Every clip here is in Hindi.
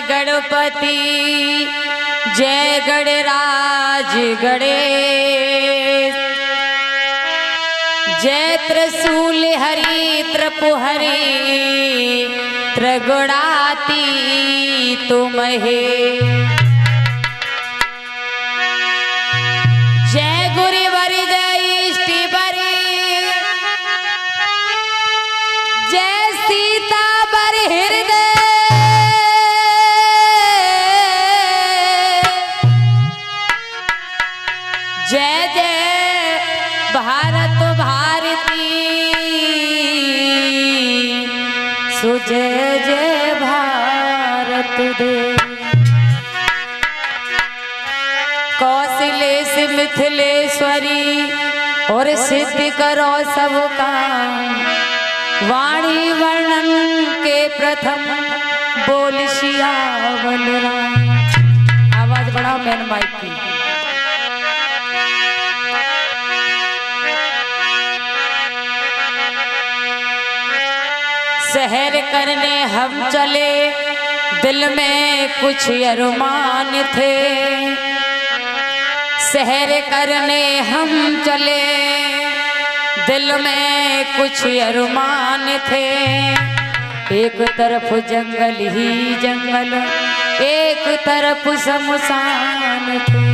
गणपति जय गणराज गणेश जय त्रिशूल हरि त्रिपुहरी त्रिगुणाती तुम हे जय गुरुवर जय इष्टिवरी जय सीता बर हृदय जय जय भारत भारती सुजय जय भारत देव कौशलेश मिथिलेश्वरी और सिद्धि करो सब काम वाणी वर्णन के प्रथम बोल सियावर राम। आवाज बढ़ाओ मैन माइक की। शहर करने हम चले दिल में कुछ अरमान थे शहर करने हम चले दिल में कुछ अरमान थे एक तरफ जंगल ही जंगल एक तरफ शमशान थे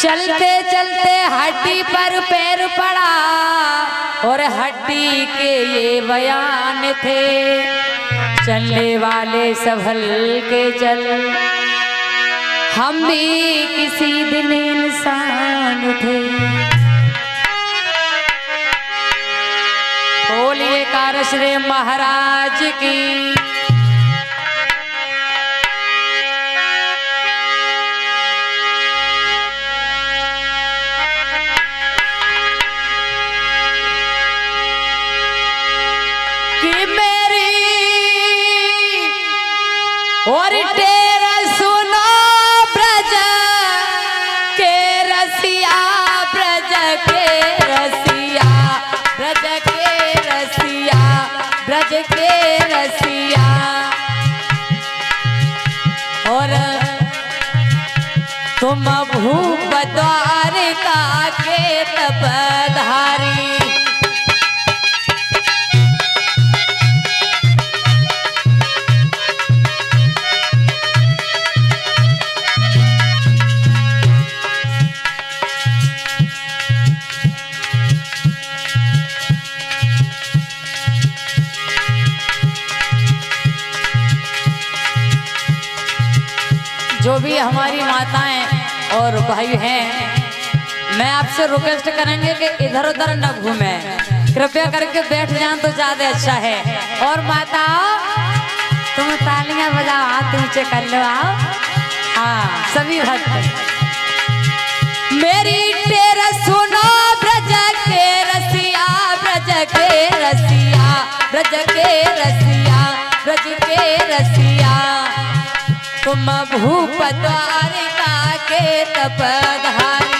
चलते चलते हड्डी पर पैर पड़ा और हड्डी के ये बयान थे चलने वाले संभल के चल हम भी किसी दिन इंसान थे। बोलिए कारश्री महाराज की। कि मेरी और तेरा सुनो ब्रज के रसिया ब्रज के रसिया ब्रज के रसिया ब्रज के रसिया और तुम भूप द्वारिका के तपधारी जो भी हमारी माताएं और भाई हैं मैं आपसे रिक्वेस्ट करेंगे कि इधर उधर न घूमे कृपया करके बैठ जाएं तो ज्यादा अच्छा है। और माताओं तुम तालियां बजाओ हाथ नीचे कर लो आओ। हाँ सभी भक्त मेरी तेरा सुनो ब्रज के रसिया ब्रज के रसिया ब्रज के रसिया ब्रज के रसिया तुम भूप द्वारिका के तपधारी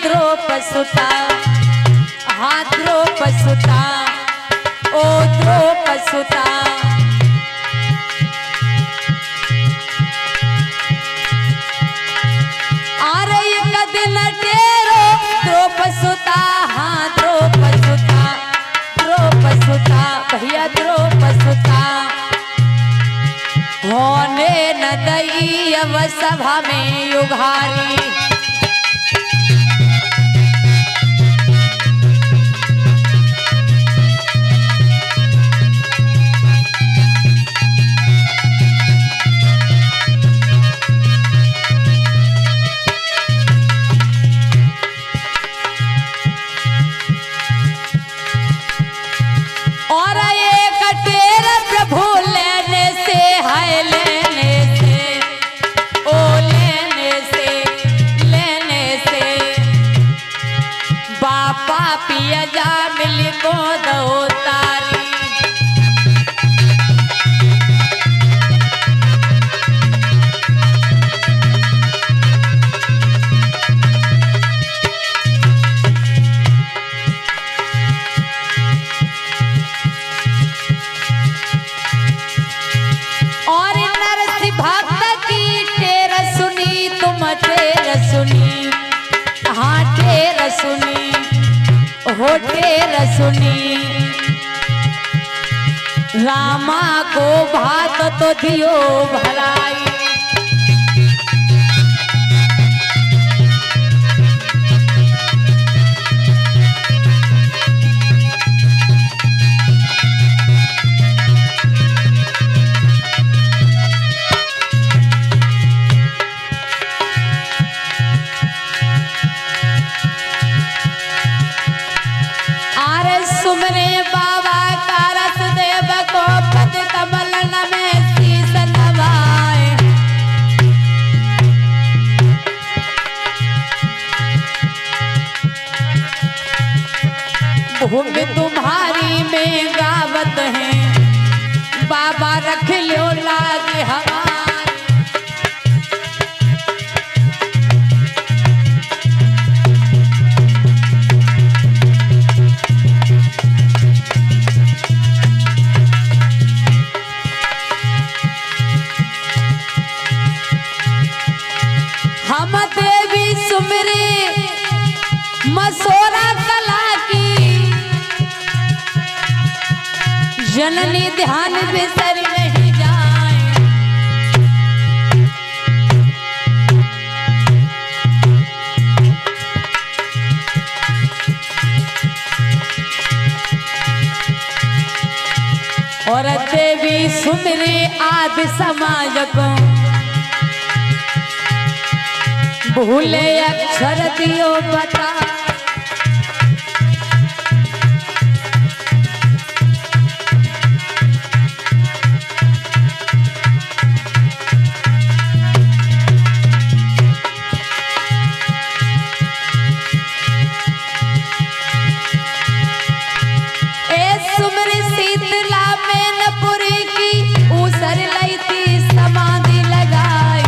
द्रौपसुता हाँ द्रौपसुता ओ द्रौपसुता आ रही कदिन टेरो द्रौपसुता हाँ द्रौपसुता द्रौपसुता भैया द्रौपसुता होने न दई अब सभा में युगारी पिया जा मिल को दो तारी। सुनी रामा को भात तो दियो भलाई। सुमरे बाबा का रस देव को पद कमल में शीस नवाए। भूमि तुम्हारी में गावत है बाबा रख लो लाज हमारी। हम देवी सुमरे मसोरा कला की जननी ध्यान बिसर नहीं जाए। और देवी सुमरे आदि समाज को भूले अक्षर दियो बता। ए सुमर शीतला मैनपुरी की ऊसर लईती समाधि लगाई।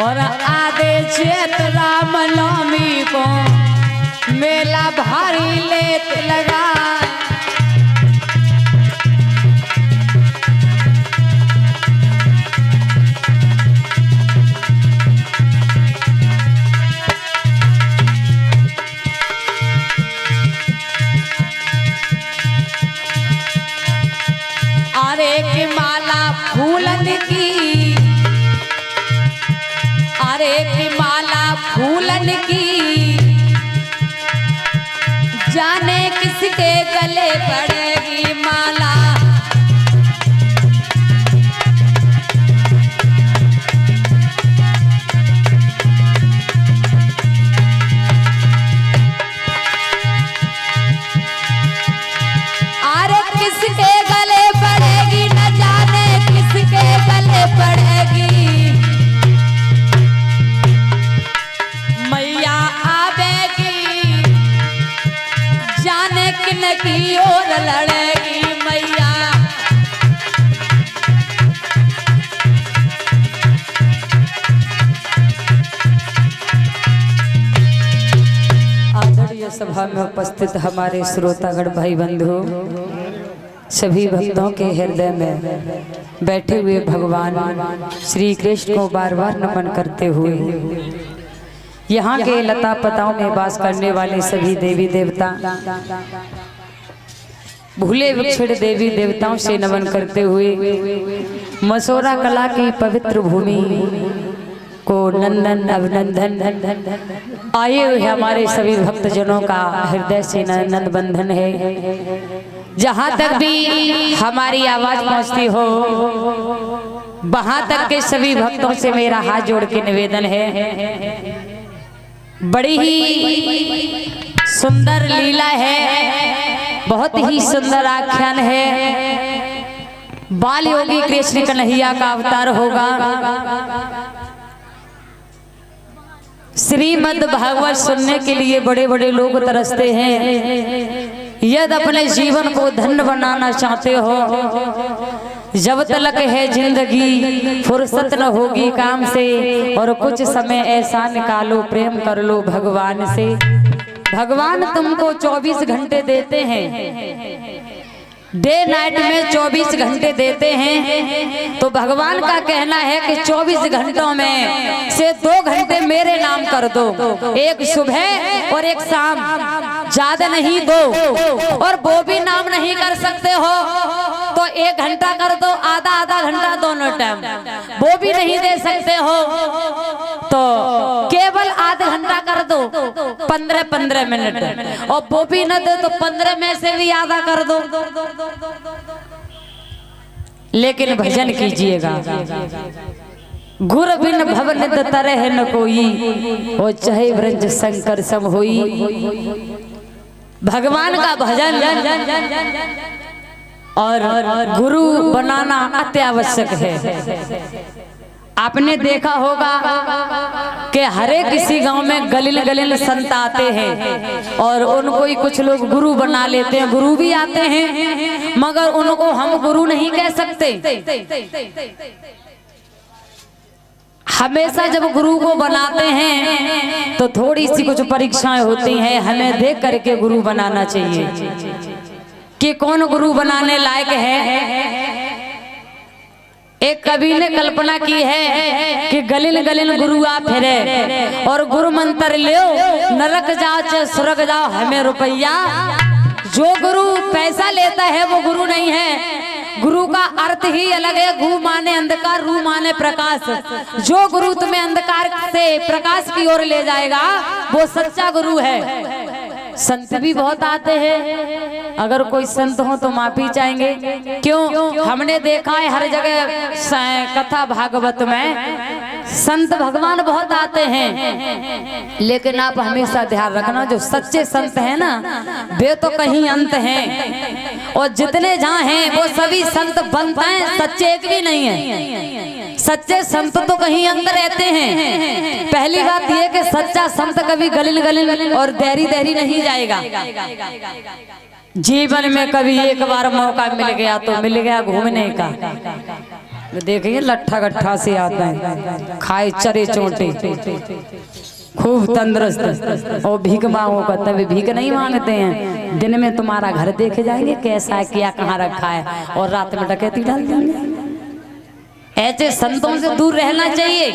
और आदे चेत राम नवमी को मेला भारी लेत लगा। अरे की माला फूलन की, अरे की माला फूलन की जाने किसके गले पड़ेगी माला। अरे किसके गले पड़ेगी न जाने किसके गले पड़ेगी। किन की ओर लड़ेगी मैया। आदरणीय सभा में उपस्थित हमारे श्रोतागण भाई बंधु, सभी भक्तों के हृदय में बैठे हुए भगवान श्री कृष्ण को बार बार नमन करते हुए यहाँ के लता पताओं में वास करने वाले सभी देवी देवता, भूले बिछड़े देवी देवताओं से नमन करते हुए मसोरा कला की पवित्र भूमि को नंदन अभिनंदन। आए हुए हमारे सभी भक्तजनों का हृदय से नंद बंधन है। जहाँ तक भी हमारी आवाज पहुँचती हो वहाँ तक के सभी भक्तों से मेरा हाथ जोड़ के निवेदन है। बड़ी ही सुंदर लीला है, बहुत ही सुंदर आख्यान है। बाल योगी कृष्ण कन्हैया का अवतार होगा। श्रीमद् भागवत सुनने के लिए बड़े बड़े लोग तरसते हैं। यदि अपने जीवन को धन्य बनाना चाहते हो, जब तक है जिंदगी फुर्सत न होगी काम से, और कुछ समय ऐसा निकालो प्रेम कर लो भगवान से। भगवान तुमको 24 घंटे देते हैं, डे नाइट में 24 घंटे देते हैं। तो भगवान का कहना है कि 24 घंटों में से 2 घंटे मेरे नाम कर दो, एक सुबह और एक शाम, ज्यादा नहीं 2। और वो भी नाम नहीं कर सकते हो तो 1 घंटा कर दो, आधा आधा घंटा दोनों टाइम। वो भी नहीं दे सकते हो तो केवल आधा घंटा कर दो, 15-15 मिनट। और वो भी न दे तो 15 में से भी आधा कर दो। लेकिन भजन कीजिएगा। गुर बिन भवन तरह न कोई, और चाहे ब्रज शंकर सम होई। भगवान का भजन और गुरु बनाना अत्यावश्यक है। आपने देखा होगा कि हरे किसी गांव में गलिल गलिल संत आते हैं और उनको ही कुछ लोग गुरु बना लेते हैं। गुरु भी आते हैं मगर उनको हम गुरु नहीं कह सकते। हमेशा जब गुरु को बनाते हैं तो थोड़ी सी कुछ परीक्षाएं होती हैं, हमें देख करके गुरु बनाना चाहिए कि कौन गुरु बनाने लायक है। एक कवि ने कल्पना की है कि गलिल गलिल गुरु आ फिरे और गुरु मंत्र लियो, नरक जाओ चाहे स्वर्ग जाओ हमें रुपया। जो गुरु पैसा लेता है वो गुरु नहीं है। गुरु का अर्थ ही अलग है। गु माने अंधकार, रू माने प्रकाश। जो गुरु तुम्हें अंधकार से प्रकाश की ओर ले जाएगा वो सच्चा गुरु है। संत भी बहुत आते हैं, अगर कोई संत हो तो माफी चाहेंगे। क्यों? हमने देखा है हर जगह कथा भागवत में संत भगवान बहुत आते हैं, लेकिन आप हमेशा ध्यान रखना जो सच्चे संत हैं ना वे तो कहीं अंत हैं, और जितने जहाँ हैं वो सभी संत बनते हैं, सच्चे एक भी नहीं है। सच्चे संत तो कहीं अंदर रहते हैं। पहली बात यह कि सच्चा संत कभी गलिल गलिल और देरी देरी नहीं जाएगा। जीवन में कभी एक बार मौका मिल गया तो मिल गया घूमने का। देखिए लट्ठा गट्ठा से आता है, खाए चरे चोटे, खूब तंदुरुस्त, और भीख मांगो का तभी भीख नहीं मांगते हैं। दिन में तुम्हारा घर देखे जाएंगे कैसा है, क्या कहाँ रखा है, और रात में डकैती डाल देंगे। ऐसे संतों से दूर रहना चाहिए।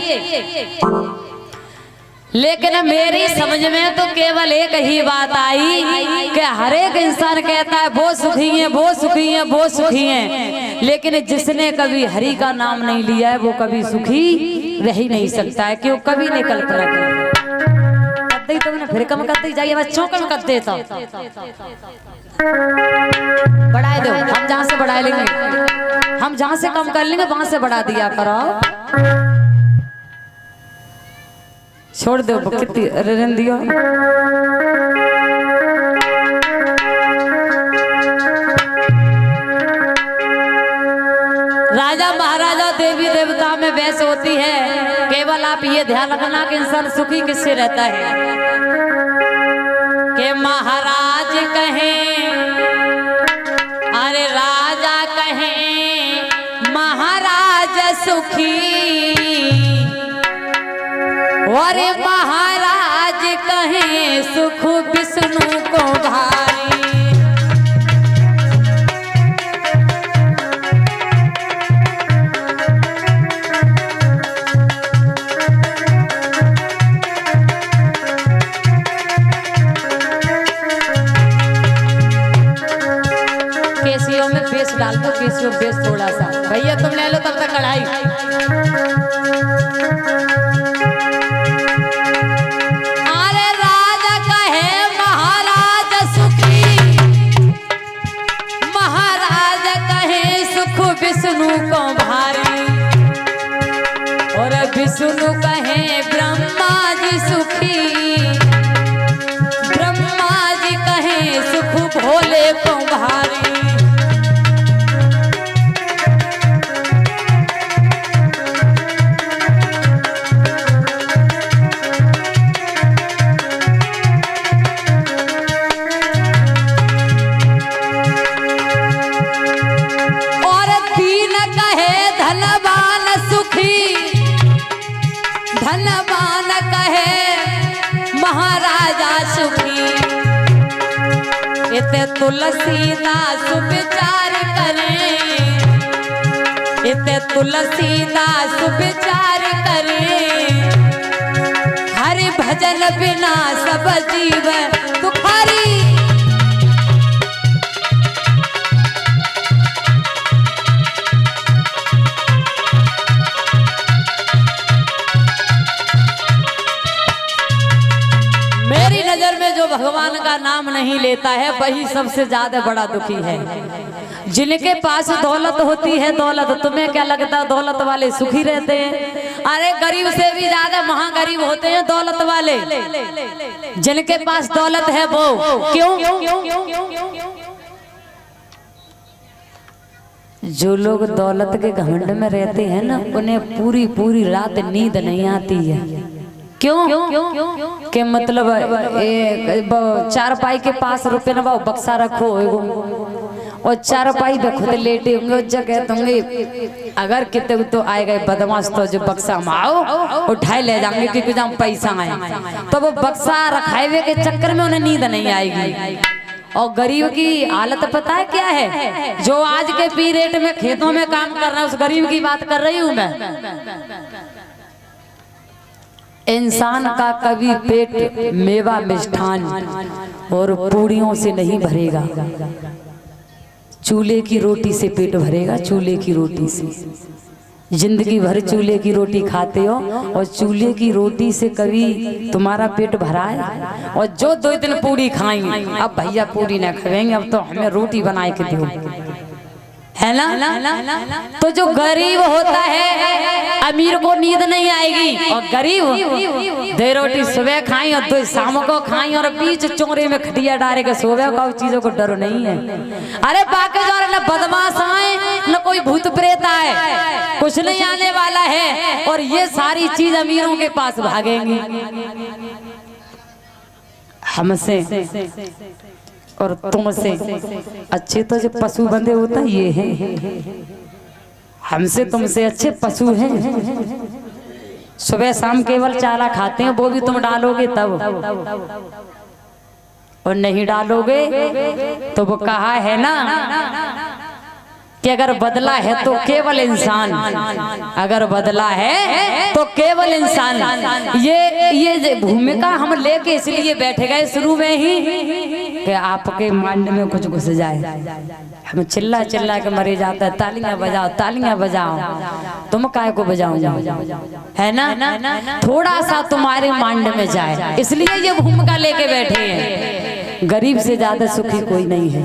लेकिन मेरी समझ में तो केवल एक ही बात आई कि हर एक इंसान कहता है वो सुखी है, वो सुखी है, वो सुखी है, लेकिन जिसने कभी हरि का नाम नहीं लिया है वो कभी सुखी रह ही नहीं सकता है। क्यों? कभी नहीं कल्पना की तुमने फिर कम करते जाइए, बच्चों कम कर देता बढ़ाए दो। हम जहाँ से बढ़ा लेंगे, हम जहाँ से कम कर लेंगे वहां से बढ़ा दिया करो। छोड़ दो कितनी रहने दियो। राजा महाराजा देवी देवता में बहस होती है। केवल आप ये ध्यान रखना कि इंसान सुखी किससे रहता है। कि महाराज कहें, अरे राजा कहें महाराज सुखी, और महाराज कहें सुख विष्णु को भारी। केसियों में बेस डाल दो, केसियों में बेस थोड़ा सा। भैया तुम ले लो तब तक कढ़ाई। विष्णु को भारी, और विष्णु कहे ब्रह्मा जी सुखी, ब्रह्मा जी कहे सुख भोले को भारी। धनवान कहे महाराजा सुखी, इते तुलसीदास विचार करें, इते तुलसीदास विचार करें, हरि भजन बिना सब जीव दुखारी। मेरी नजर में जो भगवान का नाम नहीं लेता है वही सबसे ज्यादा बड़ा दुखी है। जिनके पास दौलत होती है, दौलत तुम्हें क्या लगता है दौलत वाले सुखी रहते हैं? अरे गरीब से भी ज्यादा महागरीब होते हैं दौलत वाले। जिनके पास दौलत है वो क्यों? जो लोग दौलत के घमंड में रहते हैं ना, उन्हें पूरी पूरी रात नींद नहीं आती है। क्यों? के मतलब चारपाई के पास रुपये ना बक्सा रखो और चारपाई पे खुद लेटे होंगे उस जगह होंगे। अगर कितने तो आए गए बदमाश तो जो बक्सा में आओ उठाए ले जाएंगे क्योंकि जहाँ पैसा आए, तो वो बक्सा रखाए हुए के चक्कर में उन्हें नींद नहीं आएगी। और गरीब की हालत पता है क्या है? जो आज के पीरियड में खेतों में काम कर रहा है उस गरीब की बात कर रही हूँ मैं। इंसान का कभी पेट मेवा मिष्ठान और पूड़ियों से नहीं भरेगा, चूल्हे की रोटी से पेट भरेगा। चूल्हे की रोटी से जिंदगी भर चूल्हे की रोटी खाते हो और चूल्हे की रोटी से कभी तुम्हारा पेट भरा है? और जो 2 दिन पूड़ी खाएंगे, अब भैया पूड़ी ना खाएंगे, अब तो हमें रोटी बनाए के दो, है ना? तो जो गरीब होता है अमीर को नींद नहीं आएगी, और गरीब 2 रोटी सुबह खाई और 2 शाम को खाई और बीच चोरे में खटिया डाले के सोवे का चीजों को डर नहीं है। अरे बाकी जो न बदमाश आए न कोई भूत प्रेत आए, कुछ नहीं आने वाला है, और ये सारी चीज अमीरों के पास भागेंगी। हमसे और तुमसे अच्छे तो जो पशु बंधे होता ये है, हमसे तुमसे अच्छे पशु हैं। सुबह शाम केवल चारा खाते हैं, वो भी तुम डालोगे तब, और नहीं डालोगे तो वो कहा है ना कि अगर बदला है तो केवल इंसान, अगर बदला है तो केवल इंसान। ये भूमिका हम लेके इसलिए बैठे गए शुरू में ही कि आपके माइंड में कुछ घुस जाए। हम चिल्ला चिल्ला के मरे जाता है, तालियां बजाओ तालियां बजाओ, तुम काय को बजाओ, है ना? थोड़ा सा तुम्हारे माइंड में जाए, इसलिए ये भूमिका लेके बैठे हैं। गरीब से ज्यादा सुखी कोई नहीं है।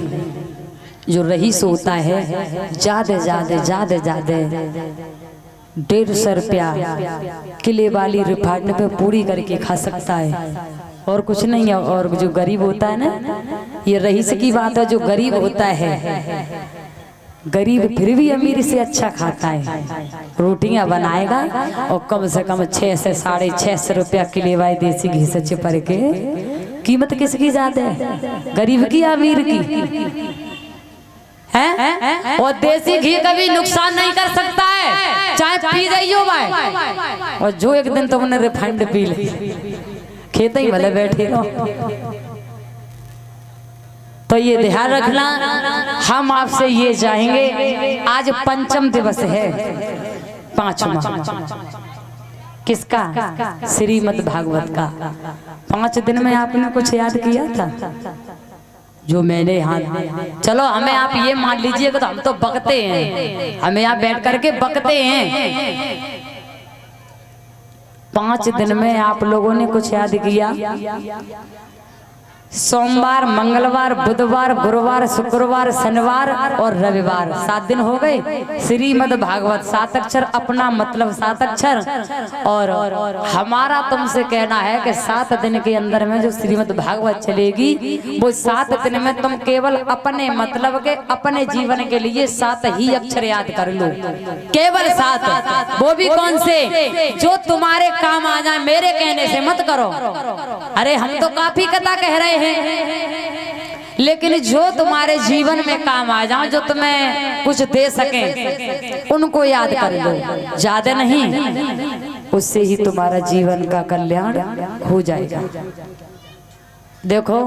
जो रईस होता है ज्यादा 150 रुपया किले वाली रिफाइंड पे पूरी करके खा सकता है, और कुछ नहीं है। और जो गरीब होता है ना, ये रईस की बात है, जो गरीब होता है गरीब फिर भी अमीर से अच्छा खाता है। रोटियां बनाएगा और कम से कम 6 से 650 रुपया किले वाली देसी घी से चिपड़ के। कीमत किसकी ज्यादा है, गरीब की या अमीर की? है? और देसी घी कभी नुकसान नहीं कर सकता है, चाहे पी जाइयो भाई। और जो एक दिन तुमने रिफाइंड पी ली, खेते ही भले बैठे रहो। तो ये ध्यान रखना, हम आपसे ये चाहेंगे। आज पंचम दिवस है, 5वां किसका? श्रीमद् भागवत का। 5 दिन में आपने कुछ याद किया था जो मैंने यहाँ? चलो हमें आप ये मान लीजिएगा तो हम तो बकते हैं, हमें यहाँ बैठ करके बकते हैं। 5 दिन में आप लोगों ने कुछ याद किया? सोमवार, मंगलवार, बुधवार, गुरुवार, शुक्रवार, शनिवार और रविवार, 7 दिन हो गए। श्रीमद् भागवत 7 अक्षर, अपना मतलब 7 अक्षर। और हमारा तुमसे कहना है कि 7 दिन के अंदर में जो श्रीमद् भागवत चलेगी, वो 7 दिन में तुम केवल अपने मतलब के अपने जीवन के लिए 7 ही अक्षर याद कर लो, केवल 7। वो भी कौन से? जो तुम्हारे काम आ जाए, मेरे कहने से मत करो। अरे हम तो काफी कथा कह रहे हैं, लेकिन जो तुम्हारे जीवन में काम आ जाओ, जो तुम्हें कुछ दे सके, उनको याद कर लो, ज्यादा नहीं। उससे ही तुम्हारा जीवन का कल्याण हो जाएगा। देखो,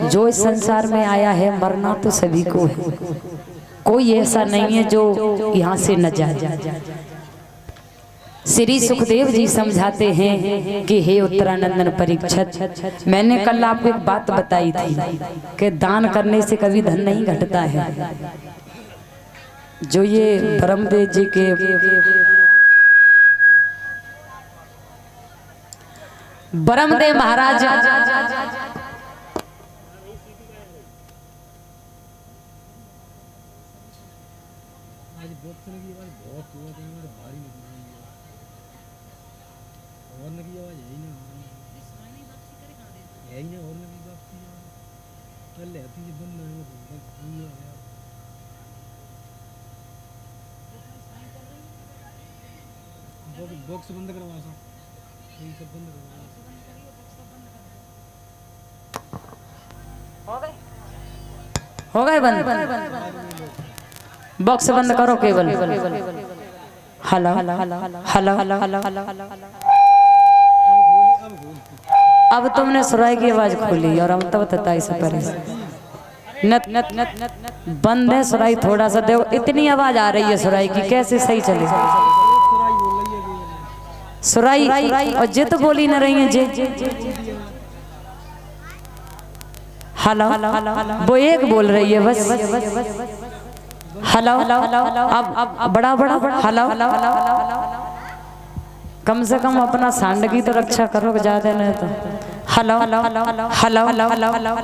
जो इस संसार में आया है मरना तो सभी को है, कोई ऐसा नहीं है जो यहाँ से न जाए। श्री सुखदेव जी समझाते हैं कि हे उत्तरानंदन परीक्षित, मैंने कल आपको एक बात बताई थी कि दान करने से कभी धन नहीं घटता है। जो ये ब्रह्मदेव जी के ब्रह्मदेव महाराज बॉक्स बंद करवा सा, ये सब बंद करवा। हो गए बंद, बॉक्स बंद करो केवल। हला हला हला हला हला। अब तुमने सुराई की आवाज खोली और हम तब तता इस पर नत नत नत नत बंद है सुराई। थोड़ा सा देखो, इतनी आवाज आ रही है सुराई की, कैसे सही चले सुराई? और जित बोली न रही है जे हला, वो एक बोल रही है बस। हला, अब बड़ा बड़ा हला। कम से कम अपना सांड की तो रक्षा करो, ज्यादा नहीं तो हला हला हला हला हला।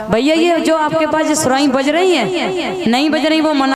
भैया ये जो आपके पास सुराई बज रही है नहीं बज रही, वो मना